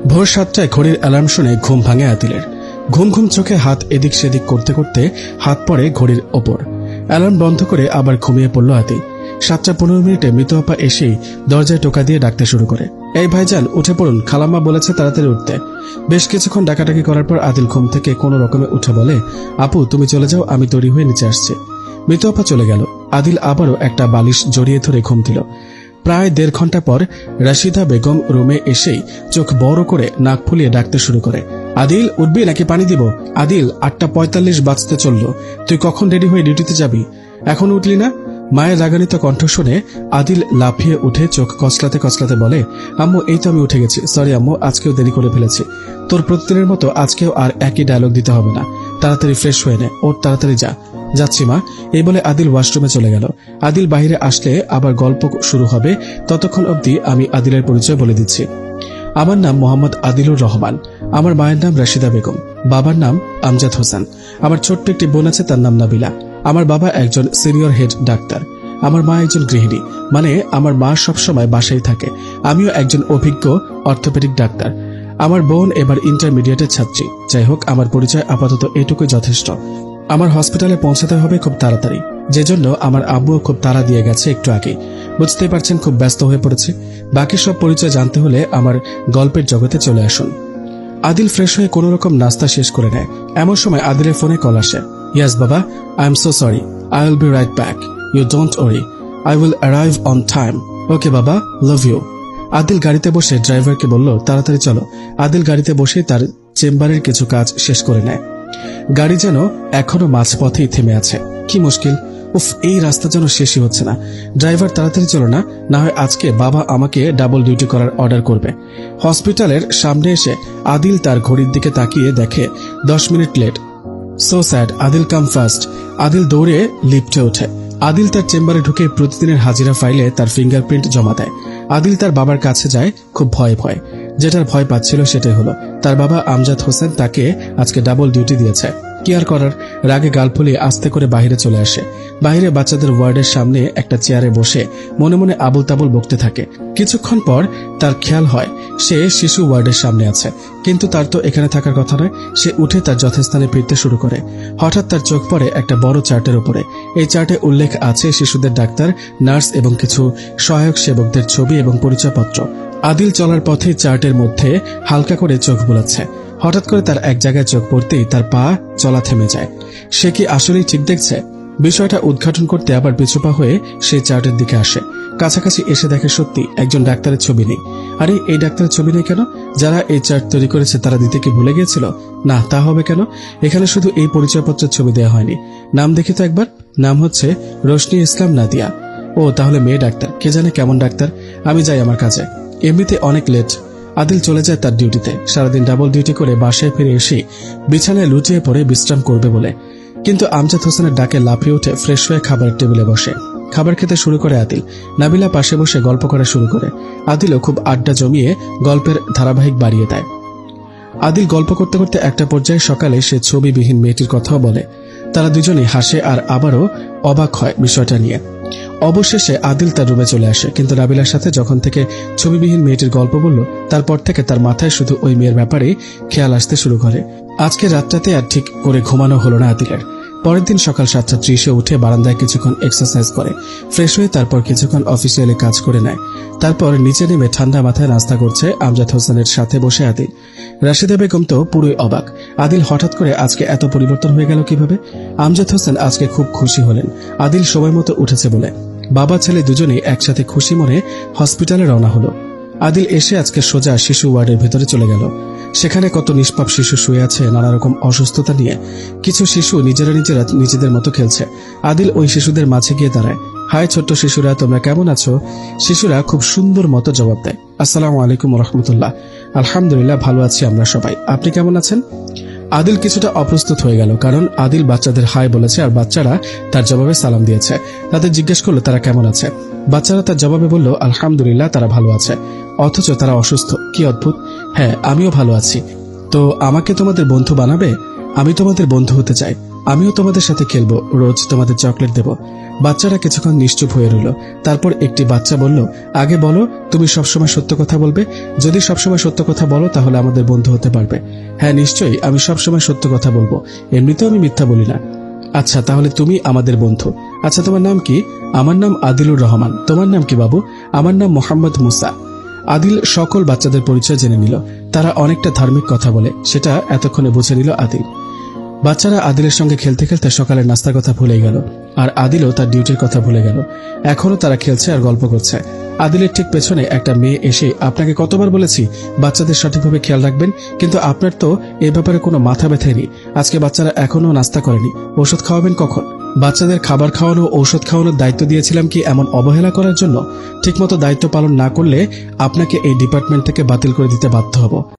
ভোর 7টায় ঘড়ির অ্যালার্ম শুনে ঘুম ভাঙে আদিলের। ঘুম ঘুম চোখে হাত এদিক সেদিক করতে করতে হাত পড়ে ঘড়ির ওপর। অ্যালার্ম বন্ধ করে আবার ঘুমিয়ে পড়ল আদিল। 7:15 মৃত আপা এসেই দরজায় টোকা দিয়ে ডাকতে শুরু করে, এই ভাইজান উঠে পড়ুন, খালাম্মা বলেছে তাড়াতাড়ি উঠতে। বেশ কিছুক্ষণ ডাকাডাকি করার পর আদিল ঘুম থেকে কোনো রকমে উঠে বলে, আপু তুমি চলে যাও, আমি তৈরি হয়ে নিচে আসছি। মৃত আপা চলে গেল। আদিল আবারও একটা বালিশ জড়িয়ে ধরে ঘুম দিল। প্রায় 1.5 ঘন্টা পর রাশিদা বেগম রুমে এসেই চোখ বড় করে নাক ফুলিয়ে ডাকতে শুরু করে, আদিল উঠবি নাকি পানি দিব? আদিল 8:45 বাজতে চলল, তুই কখন রেডি হয়ে ডিউটিতে যাবি? এখন উঠলি না? মায়ের রাগান্বিত কণ্ঠ শুনে আদিল লাফিয়ে উঠে চোখ কচলাতে কচলাতে বলে, আম্মু এই তো আমি উঠে গেছি, সরি আম্মু, আজকেও দেরি করে ফেলেছি। তোর প্রতিদিনের মতো আজকেও আর একই ডায়লগ দিতে হবে না, তাড়াতাড়ি ফ্রেশ হয়ে নে, ওর তাড়াতাড়ি যা। যাচ্ছি মা, এই বলে আদিল ওয়াশরুমে চলে গেল। আদিল বাহিরে আসলে আবার গল্প শুরু হবে, ততক্ষণ অবধি আমি আদিলের পরিচয় বলে দিচ্ছি। আমার নাম মোহাম্মদ আদিলুর রহমান। আমার মায়ের নাম রাশিদা বেগম, বাবার নাম আমজাদ হোসেন। আমার ছোট্ট একটি বোন আছে, তার নাম নাবিলা। আমার বাবা একজন সিনিয়র হেড ডাক্তার, আমার মা একজন গৃহিণী, মানে আমার মা সবসময় বাসায় থাকে। আমিও একজন অভিজ্ঞ অর্থোপেডিক ডাক্তার। আমার বোন এবার ইন্টারমিডিয়েটের ছাত্রী। যাই হোক, আমার পরিচয় আপাতত এটুকুই যথেষ্ট। আমার হসপিটালে পৌঁছাতে হবে খুব তাড়াতাড়ি, যে জন্য আমার আব্বুও খুব তাড়া দিয়ে গেছে একটু আগেই। বুঝতেই পারছেন খুব ব্যস্ত হয়ে পড়েছে। বাকি সব পরিচয় জানতে হলে আমার গল্পের জগতে চলে আসুন। আদিল ফ্রেশ হয়ে কোন রকম নাস্তা শেষ করে নেয়। এমন সময় আদিলের ফোনে কল আসে। ইয়াস বাবা, I am so sorry, I will be right back, you don't worry, I will arrive on time. Okay বাবা, লাভ ইউ। আদিল গাড়িতে বসে ড্রাইভারকে বলল, তাড়াতাড়ি চলো। আদিল গাড়িতে বসে তার চেম্বারের কিছু কাজ শেষ করে নেয়। গাড়ি যেন এখনো মাঝপথেই থেমে আছে। কি মুশকিল, উফ, এই রাস্তা যেন শেষই হচ্ছে না। ড্রাইভার তাড়াতাড়ি চলো না, না হয় আজকে বাবা আমাকে ডাবল ডিউটি করার অর্ডার করবে। হসপিটালের সামনে এসে আদিল তার ঘড়ির দিকে তাকিয়ে দেখে 10 minute late. So sad, Adil come fast. Adil দৌড়ে লিফটে ওঠে। আদিল তার চেম্বারে ঢুকে প্রতিদিনের হাজিরা ফাইলে তার ফিঙ্গারপ্রিন্ট জমা দেয়। আদিল তার বাবার কাছে যায় খুব ভয়ে ভয়ে। যেটার ভয় পাচ্ছিল সেটাই হলো, তার বাবা আমজাদ হোসেন তাকে আজকে ডাবল ডিউটি দিয়েছে। কি আর করার, রাগে গাল ফুলিয়ে আস্তে করে বাহিরে চলে আসে। বাহিরে বাচ্চাদের ওয়ার্ডের সামনে একটা চেয়ারে বসে মনে মনে আবুল তাবুল বকতে থাকে। কিছুক্ষণ পর তার খেয়াল হয় সে শিশু ওয়ার্ডের সামনে আছে, কিন্তু তার তো এখানে থাকার কথা নয়। সে উঠে তার যথাস্থানে ফিরতে শুরু করে। হঠাৎ তার চোখ পড়ে একটা বড় চার্টের উপরে। এই চার্টে উল্লেখ আছে শিশুদের ডাক্তার, নার্স এবং কিছু সহায়ক সেবকদের ছবি এবং পরিচয়পত্র। আদিল চলার পথে চার্টের মধ্যে হালকা করে চোখ বোলাচ্ছে। হঠাৎ করে তার এক জায়গায় চোখ পড়তেই তার পা চলা থেমে যায়। সে কি আসলেই ঠিক দেখছে? বিষয়টা উদ্ঘাটন করতে আবার পিছুপা হয়ে সে চার্টের দিকে আসে। কাছাকাছি এসে দেখে সত্যি একজন ডাক্তারের ছবি নেই। আরে, এই ডাক্তারের ছবি নেই কেন? যারা এই চার্ট তৈরি করেছে তারা দিতে কি ভুলে গিয়েছিল? না, তা হবে কেন? এখানে শুধু এই পরিচয়পত্রের ছবি দেওয়া হয়নি। নাম দেখি তো একবার। নাম হচ্ছে রোশনি ইসলাম নাদিয়া। ও, তাহলে মেয়ে ডাক্তার। কে জানে কেমন ডাক্তার। আমি যাই আমার কাজে, এমনিতে অনেক লেট। আদিল চলে যায় তার ডিউটিতে। সারাদিন ডাবল ডিউটি করে বাসায় ফিরে এসে বিছানায় লুটিয়ে পড়ে বিশ্রাম করবে বলে, কিন্তু আমজাদ হোসেনের ডাকে লাফিয়ে উঠে ফ্রেশ হয়ে খাবারের টেবিলে বসে। খাবার খেতে শুরু করে আদিল। নাবিলা পাশে বসে গল্প করা শুরু করে। আদিলও খুব আড্ডা জমিয়ে গল্পের ধারাবাহিক বাড়িয়ে দেয়। আদিল গল্প করতে করতে একটা পর্যায়ে সকালে সে ছবিবিহীন মেয়েটির কথাও বলে। তারা দুজনেই হাসে আর আবারও অবাক হয় বিষয়টা নিয়ে। অবশেষে আদিল তার রুমে চলে আসে, কিন্তু নাবিলার সাথে যখন থেকে ছবিবিহীন মেয়েটির গল্প বলল, তারপর থেকে তার মাথায় শুধু ওই মেয়ের ব্যাপারে খেয়াল আসতে শুরু করে। আজকে রাতটাতে আর ঠিক করে ঘুমানো হলো না আদিলের। পরের দিন সকাল 7:30 উঠে বারান্দায় কিছুক্ষণ এক্সারসাইজ করে, ফ্রেশ হয়ে তারপর কিছুক্ষণ অফিসিয়ালি কাজ করে নেয়। তারপর নিচে নেমে ঠান্ডা মাথায় নাস্তা করছে আমজাদ হোসেনের সাথে বসে আদিল। রাশিদা বেগম তো পুরোই অবাক। আদিল হঠাৎ করে আজকে এত পরিবর্তন হয়ে গেল কিভাবে? আমজাদ হোসেন আজকে খুব খুশি হলেন আদিল সময় মতো উঠেছে বলে। বাবা ছেলে দুজনেই একসাথে খুশি মনে হসপিটালে রওনা হলো। আদিল এসে আজকে সোজা শিশু ওয়ার্ডের ভেতরে চলে গেল। সেখানে কত নিষ্পাপ শিশু শুয়ে আছে নানা রকম অসুস্থতা নিয়ে। কিছু শিশু নিজেরা নিজেদের মতো খেলছে। আদিল ওই শিশুদের মাঝে গিয়ে দাঁড়ায়। হাই ছোট্ট শিশুরা, তোমরা কেমন আছো? শিশুরা খুব সুন্দর মতো জবাব দেয়, আসসালামু আলাইকুম রহমতুল্লাহ। আলহামদুলিল্লাহ, ভালো আছি আমরা সবাই, আপনি কেমন আছেন? আদিল কিছুটা অপ্রস্তুত হয়ে গেল, কারণ আদিল বাচ্চাদের হাই বলেছে আর বাচ্চারা তার জবাবে সালাম দিয়েছে। তাদের জিজ্ঞেস করলো তারা কেমন আছে। বাচ্চারা তার জবাবে বলল, আলহামদুলিল্লাহ, তারা ভালো আছে, অথচ তারা অসুস্থ। কি অদ্ভুত। হ্যাঁ, আমিও ভালো আছি। তো আমাকে তোমাদের বন্ধু বানাবে? আমি তোমাদের বন্ধু হতে চাই। আমিও তোমাদের সাথে খেলবো, রোজ তোমাদের চকলেট দেব। বাচ্চারা কিছুক্ষণ নিশ্চুপ হয়ে রইল। তারপর একটি বাচ্চা বলল, আগে বলো, তুমি সবসময় সত্য কথা বলবে? যদি সবসময় সত্য কথা বলো তাহলে আমাদের বন্ধু হতে পারবে। হ্যাঁ নিশ্চয়ই, আমি সবসময় সত্য কথা বলবো, এমনিতেও আমি মিথ্যা বলি না। আচ্ছা, তাহলে তুমি আমাদের বন্ধু। আচ্ছা, তোমার নাম কি? আমার নাম আদিলুর রহমান। তোমার নাম কি বাবু? আমার নাম মোহাম্মদ মুসা। আদিল সকল বাচ্চাদের পরিচয় জেনে নিল। তারা অনেকটা ধার্মিক কথা বলে, সেটা এতক্ষণে বুঝে নিল আদিল। বাচ্চারা আদিলের সঙ্গে খেলতে খেলতে সকালের নাস্তার কথা ভুলে গেল, আর আদিলও তার ডিউটির কথা ভুলে গেল। এখনো তারা খেলছে আর গল্প করছে। আদিলের ঠিক পেছনে একটা মেয়ে এসে, আপনাকে কতবার বলেছি বাচ্চাদের সঠিকভাবে খেয়াল রাখবেন, কিন্তু আপনার তো এ ব্যাপারে কোনো মাথা ব্যথাই নেই। আজকে বাচ্চারা এখনো নাস্তা করেনি, ওষুধ খাওয়াবেন কখন? বাচ্চাদের খাবার খাওয়ানো, ঔষধ খাওয়ানোর দায়িত্ব দিয়েছিলাম কি এমন অবহেলা করার জন্য? ঠিকমতো দায়িত্ব পালন না করলে আপনাকে এই ডিপার্টমেন্ট থেকে বাতিল করে দিতে বাধ্য হব।